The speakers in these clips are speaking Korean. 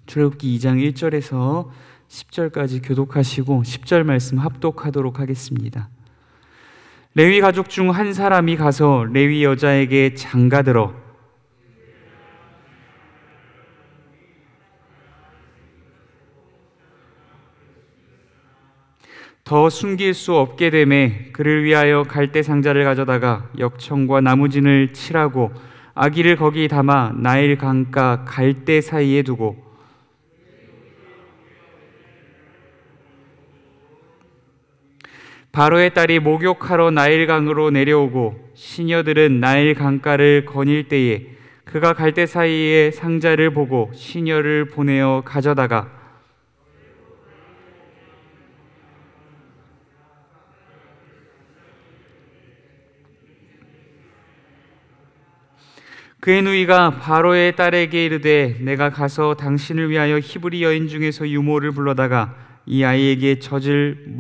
출애굽기 2장 1절에서 10절까지 교독하시고 10절 말씀 합독하도록 하겠습니다. 레위 가족 중 한 사람이 가서 레위 여자에게 장가들어 더 숨길 수 없게 되매 그를 위하여 갈대 상자를 가져다가 역청과 나무진을 칠하고 아기를 거기 담아 나일 강가 갈대 사이에 두고 바로의 딸이 목욕하러 나일강으로 내려오고 시녀들은 나일 강가를 거닐 때에 그가 갈대 사이에 상자를 보고 시녀를 보내어 가져다가 그의 누이가 바로의 딸에게 이르되 내가 가서 당신을 위하여 히브리 여인 중에서 유모를 불러다가 이 아이에게 젖을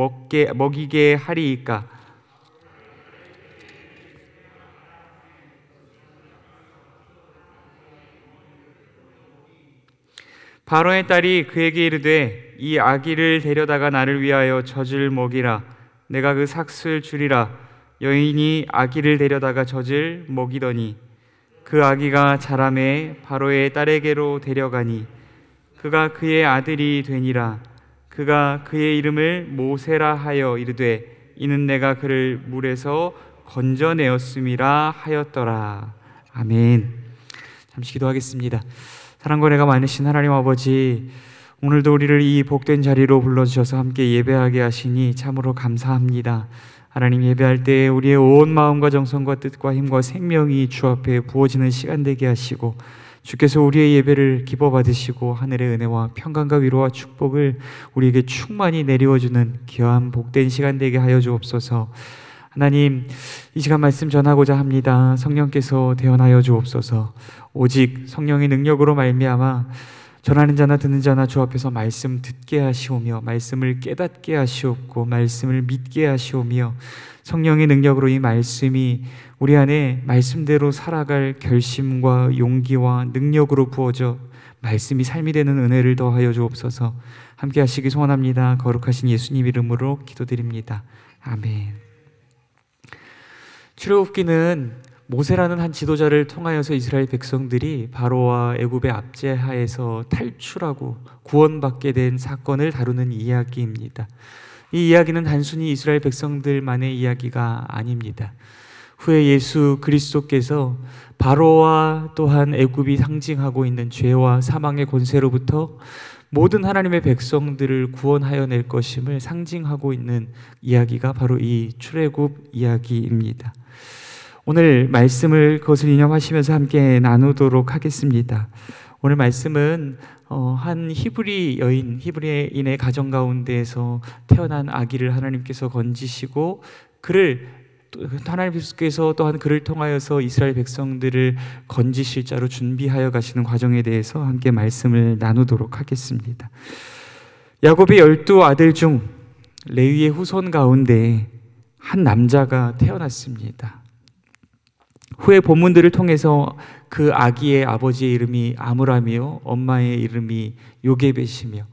먹이게 하리이까? 바로의 딸이 그에게 이르되 이 아기를 데려다가 나를 위하여 젖을 먹이라. 내가 그 삭슬 주리라. 여인이 아기를 데려다가 젖을 먹이더니 그 아기가 자라매 바로의 딸에게로 데려가니 그가 그의 아들이 되니라. 그가 그의 이름을 모세라 하여 이르되 이는 내가 그를 물에서 건져내었음이라 하였더라. 아멘. 잠시 기도하겠습니다. 사랑과 은혜가 많으신 하나님 아버지, 오늘도 우리를 이 복된 자리로 불러주셔서 함께 예배하게 하시니 참으로 감사합니다. 하나님, 예배할 때 우리의 온 마음과 정성과 뜻과 힘과 생명이 주 앞에 부어지는 시간 되게 하시고 주께서 우리의 예배를 기뻐 받으시고 하늘의 은혜와 평강과 위로와 축복을 우리에게 충만히 내려주는 귀한 복된 시간 되게 하여 주옵소서. 하나님, 이 시간 말씀 전하고자 합니다. 성령께서 대언하여 주옵소서. 오직 성령의 능력으로 말미암아 전하는 자나 듣는 자나 주 앞에서 말씀 듣게 하시오며 말씀을 깨닫게 하시옵고 말씀을 믿게 하시오며 성령의 능력으로 이 말씀이 우리 안에 말씀대로 살아갈 결심과 용기와 능력으로 부어져 말씀이 삶이 되는 은혜를 더하여 주옵소서. 함께 하시기 소원합니다. 거룩하신 예수님 이름으로 기도드립니다. 아멘. 출애굽기는 모세라는 한 지도자를 통하여서 이스라엘 백성들이 바로와 애굽의 압제하에서 탈출하고 구원받게 된 사건을 다루는 이야기입니다. 이 이야기는 단순히 이스라엘 백성들만의 이야기가 아닙니다. 후에 예수 그리스도께서 바로와 또한 애굽이 상징하고 있는 죄와 사망의 권세로부터 모든 하나님의 백성들을 구원하여 낼 것임을 상징하고 있는 이야기가 바로 이 출애굽 이야기입니다. 오늘 말씀을 그것을 인용하시면서 함께 나누도록 하겠습니다. 오늘 말씀은 한 히브리인의 가정 가운데에서 태어난 아기를 하나님께서 건지시고 하나님께서 또한 그를 통하여서 이스라엘 백성들을 건지실 자로 준비하여 가시는 과정에 대해서 함께 말씀을 나누도록 하겠습니다. 야곱의 12아들 중 레위의 후손 가운데 한 남자가 태어났습니다. 후에 본문들을 통해서 그 아기의 아버지의 이름이 아므람이요 엄마의 이름이 요게벳이며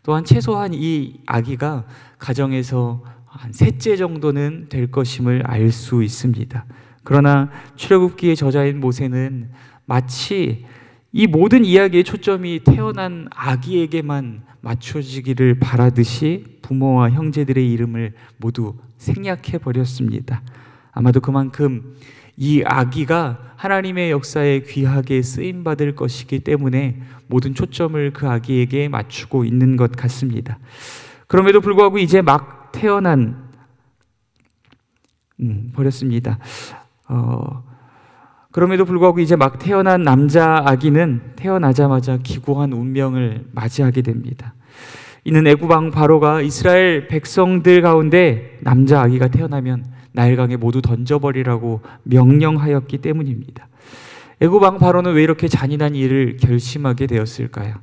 또한 최소한 이 아기가 가정에서 한 셋째 정도는 될 것임을 알 수 있습니다. 그러나 출애굽기의 저자인 모세는 마치 이 모든 이야기의 초점이 태어난 아기에게만 맞춰지기를 바라듯이 부모와 형제들의 이름을 모두 생략해 버렸습니다. 아마도 그만큼 이 아기가 하나님의 역사에 귀하게 쓰임받을 것이기 때문에 모든 초점을 그 아기에게 맞추고 있는 것 같습니다. 그럼에도 불구하고 이제 막 태어난 그럼에도 불구하고 이제 막 태어난 남자 아기는 태어나자마자 기구한 운명을 맞이하게 됩니다. 이는 애굽 왕 바로가 이스라엘 백성들 가운데 남자 아기가 태어나면 나일강에 모두 던져버리라고 명령하였기 때문입니다. 애굽 왕 바로는 왜 이렇게 잔인한 일을 결심하게 되었을까요?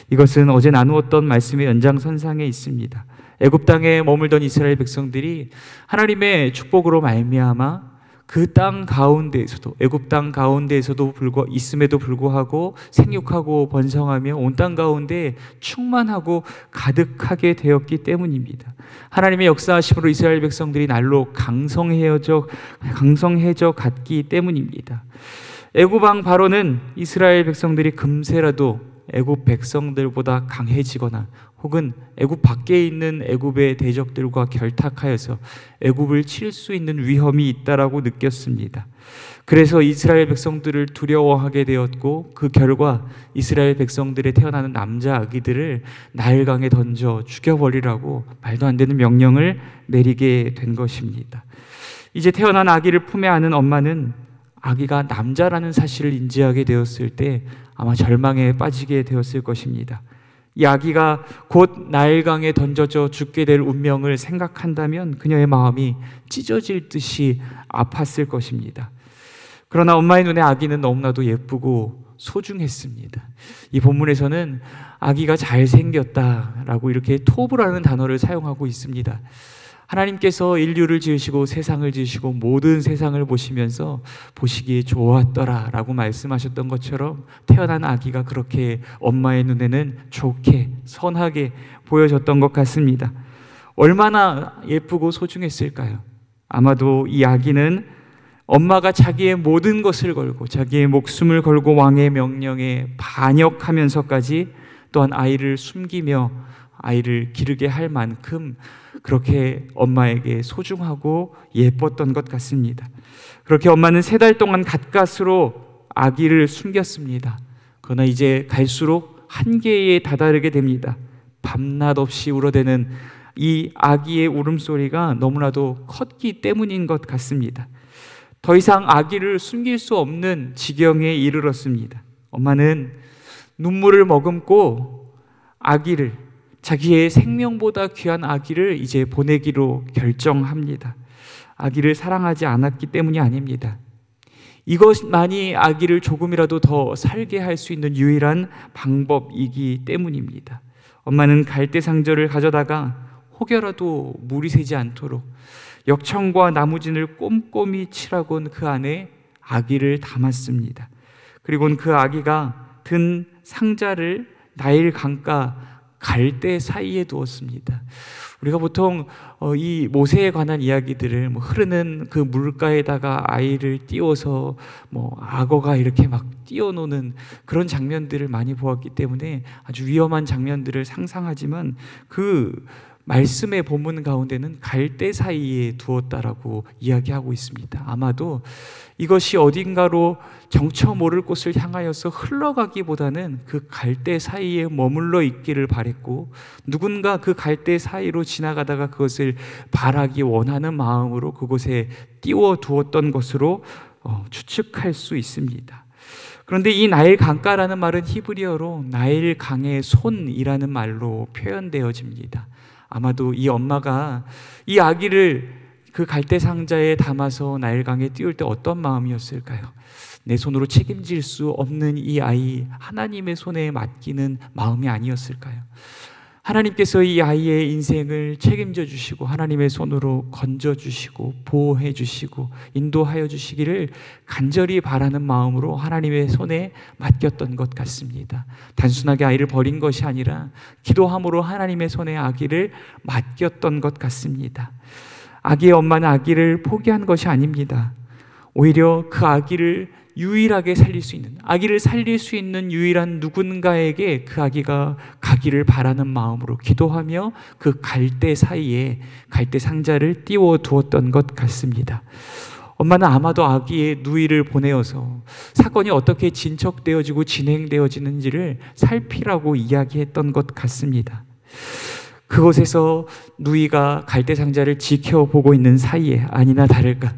이것은 어제 나누었던 말씀의 연장선상에 있습니다. 애굽 땅에 머물던 이스라엘 백성들이 하나님의 축복으로 말미암아 그 땅 가운데에서도, 애굽 땅 가운데에서도 있음에도 불구하고 생육하고 번성하며 온 땅 가운데 충만하고 가득하게 되었기 때문입니다. 하나님의 역사하심으로 이스라엘 백성들이 날로 강성해져 갔기 때문입니다. 애굽 왕 바로는 이스라엘 백성들이 금세라도 애굽 백성들보다 강해지거나 혹은 애굽 밖에 있는 애굽의 대적들과 결탁하여서 애굽을 칠 수 있는 위험이 있다라고 느꼈습니다. 그래서 이스라엘 백성들을 두려워하게 되었고, 그 결과 이스라엘 백성들에 태어나는 남자 아기들을 나일강에 던져 죽여버리라고 말도 안 되는 명령을 내리게 된 것입니다. 이제 태어난 아기를 품에 안은 엄마는 아기가 남자라는 사실을 인지하게 되었을 때 아마 절망에 빠지게 되었을 것입니다. 이 아기가 곧 나일강에 던져져 죽게 될 운명을 생각한다면 그녀의 마음이 찢어질 듯이 아팠을 것입니다. 그러나 엄마의 눈에 아기는 너무나도 예쁘고 소중했습니다. 이 본문에서는 아기가 잘생겼다라고 이렇게 토브라는 단어를 사용하고 있습니다. 하나님께서 인류를 지으시고 세상을 지으시고 모든 세상을 보시면서 보시기에 좋았더라라고 말씀하셨던 것처럼 태어난 아기가 그렇게 엄마의 눈에는 좋게 선하게 보여졌던 것 같습니다. 얼마나 예쁘고 소중했을까요? 아마도 이 아기는 엄마가 자기의 모든 것을 걸고 자기의 목숨을 걸고 왕의 명령에 반역하면서까지 또한 아이를 숨기며 아이를 기르게 할 만큼 그렇게 엄마에게 소중하고 예뻤던 것 같습니다. 그렇게 엄마는 3달 동안 가까스로 아기를 숨겼습니다. 그러나 이제 갈수록 한계에 다다르게 됩니다. 밤낮 없이 울어대는 이 아기의 울음소리가 너무나도 컸기 때문인 것 같습니다. 더 이상 아기를 숨길 수 없는 지경에 이르렀습니다. 엄마는 눈물을 머금고 아기를, 자기의 생명보다 귀한 아기를 이제 보내기로 결정합니다. 아기를 사랑하지 않았기 때문이 아닙니다. 이것만이 아기를 조금이라도 더 살게 할 수 있는 유일한 방법이기 때문입니다. 엄마는 갈대상절을 가져다가 혹여라도 물이 새지 않도록 역청과 나무진을 꼼꼼히 칠하곤 그 안에 아기를 담았습니다. 그리고는 그 아기가 든 상자를 나일 강가 갈대 사이에 두었습니다. 우리가 보통 이 모세에 관한 이야기들을 흐르는 그 물가에다가 아이를 띄워서 악어가 이렇게 막 뛰어노는 그런 장면들을 많이 보았기 때문에 아주 위험한 장면들을 상상하지만 그 말씀의 본문 가운데는 갈대 사이에 두었다라고 이야기하고 있습니다. 아마도 이것이 어딘가로 정처 모를 곳을 향하여서 흘러가기보다는 그 갈대 사이에 머물러 있기를 바랬고, 누군가 그 갈대 사이로 지나가다가 그것을 바라기 원하는 마음으로 그곳에 띄워 두었던 것으로 추측할 수 있습니다. 그런데 이 나일 강가라는 말은 히브리어로 나일 강의 손이라는 말로 표현되어집니다. 아마도 이 엄마가 이 아기를 그 갈대 상자에 담아서 나일강에 띄울 때 어떤 마음이었을까요? 내 손으로 책임질 수 없는 이 아이, 하나님의 손에 맡기는 마음이 아니었을까요? 하나님께서 이 아이의 인생을 책임져 주시고 하나님의 손으로 건져 주시고 보호해 주시고 인도하여 주시기를 간절히 바라는 마음으로 하나님의 손에 맡겼던 것 같습니다. 단순하게 아이를 버린 것이 아니라 기도함으로 하나님의 손에 아기를 맡겼던 것 같습니다. 아기의 엄마는 아기를 포기한 것이 아닙니다. 오히려 그 아기를 유일하게 살릴 수 있는, 아기를 살릴 수 있는 유일한 누군가에게 그 아기가 가기를 바라는 마음으로 기도하며 그 갈대 사이에 갈대 상자를 띄워 두었던 것 같습니다. 엄마는 아마도 아기의 누이를 보내어서 사건이 어떻게 진척되어지고 진행되어지는지를 살피라고 이야기했던 것 같습니다. 그곳에서 누이가 갈대 상자를 지켜보고 있는 사이에 아니나 다를까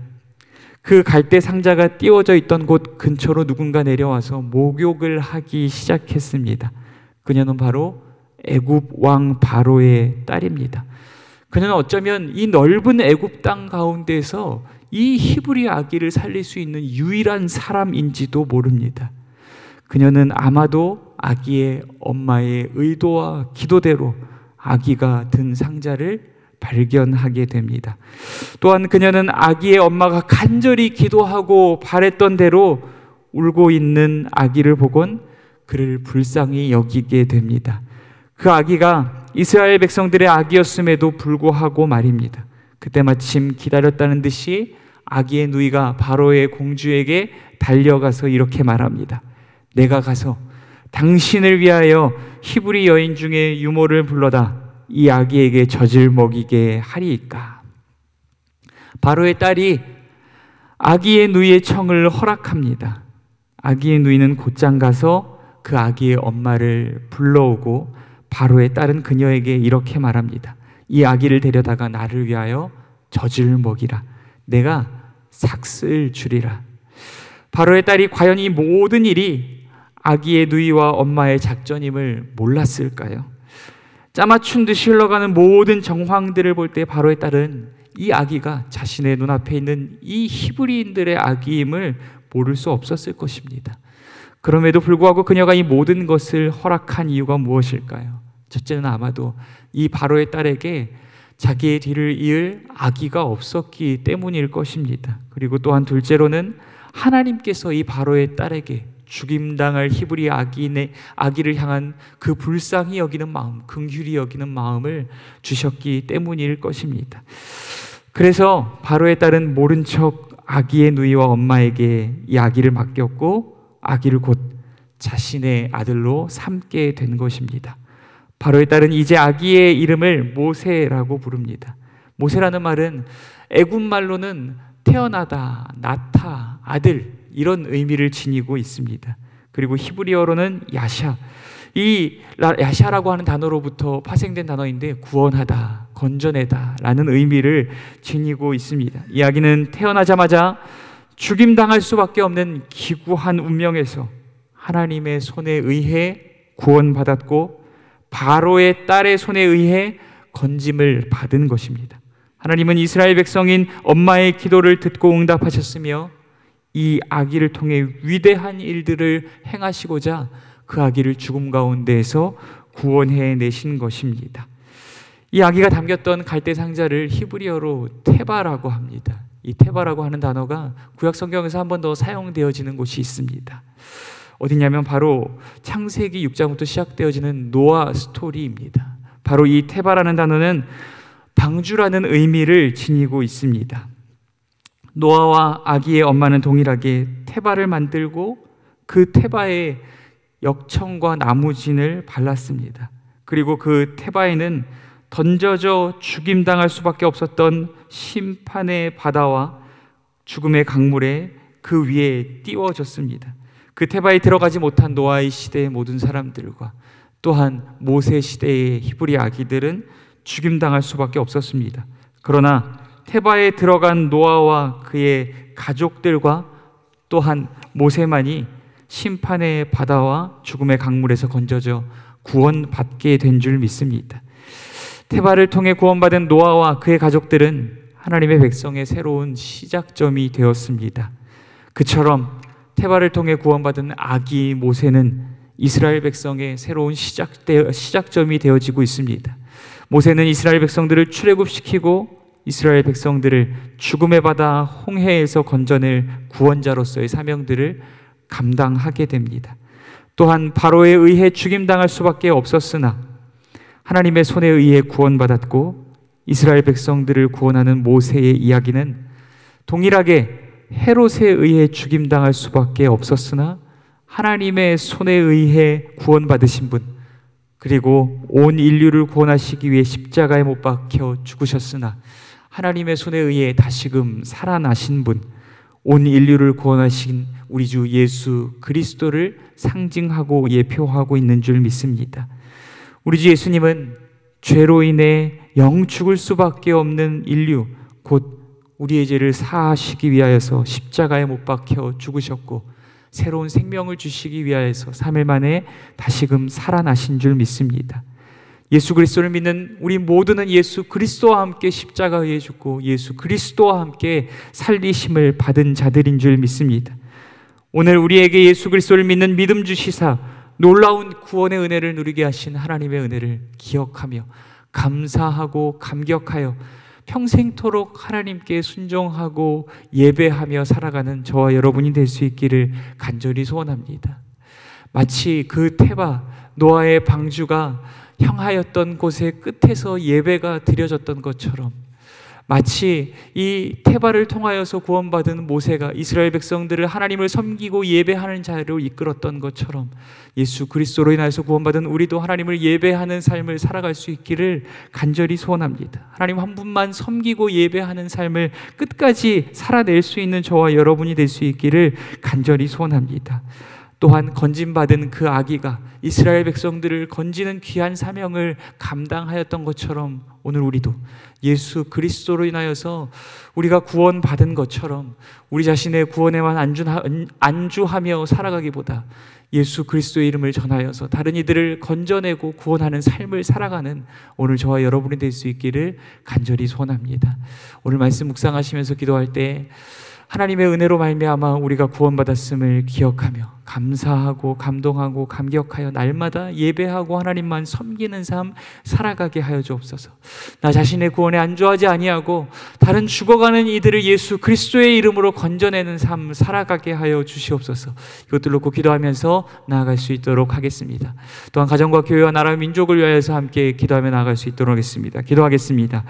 그 갈대 상자가 띄워져 있던 곳 근처로 누군가 내려와서 목욕을 하기 시작했습니다. 그녀는 바로 애굽 왕 바로의 딸입니다. 그녀는 어쩌면 이 넓은 애굽 땅 가운데서 이 히브리 아기를 살릴 수 있는 유일한 사람인지도 모릅니다. 그녀는 아마도 아기의 엄마의 의도와 기도대로 아기가 든 상자를 발견하게 됩니다. 또한 그녀는 아기의 엄마가 간절히 기도하고 바랬던 대로 울고 있는 아기를 보곤 그를 불쌍히 여기게 됩니다. 그 아기가 이스라엘 백성들의 아기였음에도 불구하고 말입니다. 그때 마침 기다렸다는 듯이 아기의 누이가 바로의 공주에게 달려가서 이렇게 말합니다. 내가 가서 당신을 위하여 히브리 여인 중에 유모를 불러다 이 아기에게 젖을 먹이게 하리이까. 바로의 딸이 아기의 누이의 청을 허락합니다. 아기의 누이는 곧장 가서 그 아기의 엄마를 불러오고 바로의 딸은 그녀에게 이렇게 말합니다. 이 아기를 데려다가 나를 위하여 젖을 먹이라. 내가 삭슬 주리라. 바로의 딸이 과연 이 모든 일이 아기의 누이와 엄마의 작전임을 몰랐을까요? 짜맞춘 듯이 흘러가는 모든 정황들을 볼 때 바로의 딸은 이 아기가 자신의 눈앞에 있는 이 히브리인들의 아기임을 모를 수 없었을 것입니다. 그럼에도 불구하고 그녀가 이 모든 것을 허락한 이유가 무엇일까요? 첫째는 아마도 이 바로의 딸에게 자기의 뒤를 이을 아기가 없었기 때문일 것입니다. 그리고 또한 둘째로는 하나님께서 이 바로의 딸에게 죽임당할 히브리 아기를 향한 그 불쌍히 여기는 마음, 긍휼히 여기는 마음을 주셨기 때문일 것입니다. 그래서 바로의 딸은 모른 척 아기의 누이와 엄마에게 이 아기를 맡겼고 아기를 곧 자신의 아들로 삼게 된 것입니다. 바로의 딸은 이제 아기의 이름을 모세라고 부릅니다. 모세라는 말은 애굽말로는 태어나다, 낳다, 아들 이런 의미를 지니고 있습니다. 그리고 히브리어로는 야샤, 이 야샤라고 하는 단어로부터 파생된 단어인데 구원하다, 건져내다 라는 의미를 지니고 있습니다. 이 아기는 태어나자마자 죽임당할 수밖에 없는 기구한 운명에서 하나님의 손에 의해 구원받았고 바로의 딸의 손에 의해 건짐을 받은 것입니다. 하나님은 이스라엘 백성인 엄마의 기도를 듣고 응답하셨으며 이 아기를 통해 위대한 일들을 행하시고자 그 아기를 죽음 가운데에서 구원해 내신 것입니다. 이 아기가 담겼던 갈대 상자를 히브리어로 테바라고 합니다. 이 테바라고 하는 단어가 구약 성경에서 한 번 더 사용되어지는 곳이 있습니다. 어디냐면 바로 창세기 6장부터 시작되어지는 노아 스토리입니다. 바로 이 테바라는 단어는 방주라는 의미를 지니고 있습니다. 노아와 아기의 엄마는 동일하게 테바를 만들고 그 테바에 역청과 나무진을 발랐습니다. 그리고 그 테바에는 던져져 죽임당할 수밖에 없었던 심판의 바다와 죽음의 강물에 그 위에 띄워졌습니다. 그 테바에 들어가지 못한 노아의 시대의 모든 사람들과 또한 모세 시대의 히브리 아기들은 죽임당할 수밖에 없었습니다. 그러나 테바에 들어간 노아와 그의 가족들과 또한 모세만이 심판의 바다와 죽음의 강물에서 건져져 구원받게 된 줄 믿습니다. 테바를 통해 구원받은 노아와 그의 가족들은 하나님의 백성의 새로운 시작점이 되었습니다. 그처럼 테바를 통해 구원받은 아기 모세는 이스라엘 백성의 새로운 시작점이 되어지고 있습니다. 모세는 이스라엘 백성들을 출애굽시키고 이스라엘 백성들을 죽음의 바다 홍해에서 건져낼 구원자로서의 사명들을 감당하게 됩니다. 또한 바로에 의해 죽임당할 수밖에 없었으나 하나님의 손에 의해 구원받았고 이스라엘 백성들을 구원하는 모세의 이야기는 동일하게 헤롯에 의해 죽임당할 수밖에 없었으나 하나님의 손에 의해 구원받으신 분, 그리고 온 인류를 구원하시기 위해 십자가에 못 박혀 죽으셨으나 하나님의 손에 의해 다시금 살아나신 분, 온 인류를 구원하신 우리 주 예수 그리스도를 상징하고 예표하고 있는 줄 믿습니다. 우리 주 예수님은 죄로 인해 영 죽을 수밖에 없는 인류, 곧 우리의 죄를 사하시기 위하여서 십자가에 못 박혀 죽으셨고 새로운 생명을 주시기 위하여서 3일 만에 다시금 살아나신 줄 믿습니다. 예수 그리스도를 믿는 우리 모두는 예수 그리스도와 함께 십자가에 죽고 예수 그리스도와 함께 살리심을 받은 자들인 줄 믿습니다. 오늘 우리에게 예수 그리스도를 믿는 믿음 주시사 놀라운 구원의 은혜를 누리게 하신 하나님의 은혜를 기억하며 감사하고 감격하여 평생토록 하나님께 순종하고 예배하며 살아가는 저와 여러분이 될 수 있기를 간절히 소원합니다. 마치 그 테바 노아의 방주가 향하였던 곳의 끝에서 예배가 드려졌던 것처럼, 마치 이 테바를 통하여서 구원받은 모세가 이스라엘 백성들을 하나님을 섬기고 예배하는 자로 이끌었던 것처럼 예수 그리스도로 인하여서 구원받은 우리도 하나님을 예배하는 삶을 살아갈 수 있기를 간절히 소원합니다. 하나님 한 분만 섬기고 예배하는 삶을 끝까지 살아낼 수 있는 저와 여러분이 될 수 있기를 간절히 소원합니다. 또한 건진받은 그 아기가 이스라엘 백성들을 건지는 귀한 사명을 감당하였던 것처럼 오늘 우리도 예수 그리스도로 인하여서 우리가 구원받은 것처럼 우리 자신의 구원에만 안주하며 살아가기보다 예수 그리스도의 이름을 전하여서 다른 이들을 건져내고 구원하는 삶을 살아가는 오늘 저와 여러분이 될 수 있기를 간절히 소원합니다. 오늘 말씀 묵상하시면서 기도할 때 하나님의 은혜로 말미암아 우리가 구원받았음을 기억하며 감사하고 감동하고 감격하여 날마다 예배하고 하나님만 섬기는 삶 살아가게 하여 주옵소서. 나 자신의 구원에 안주하지 아니하고 다른 죽어가는 이들을 예수 그리스도의 이름으로 건져내는 삶 살아가게 하여 주시옵소서. 이것들 놓고 기도하면서 나아갈 수 있도록 하겠습니다. 또한 가정과 교회와 나라 민족을 위하여서 함께 기도하며 나아갈 수 있도록 하겠습니다. 기도하겠습니다.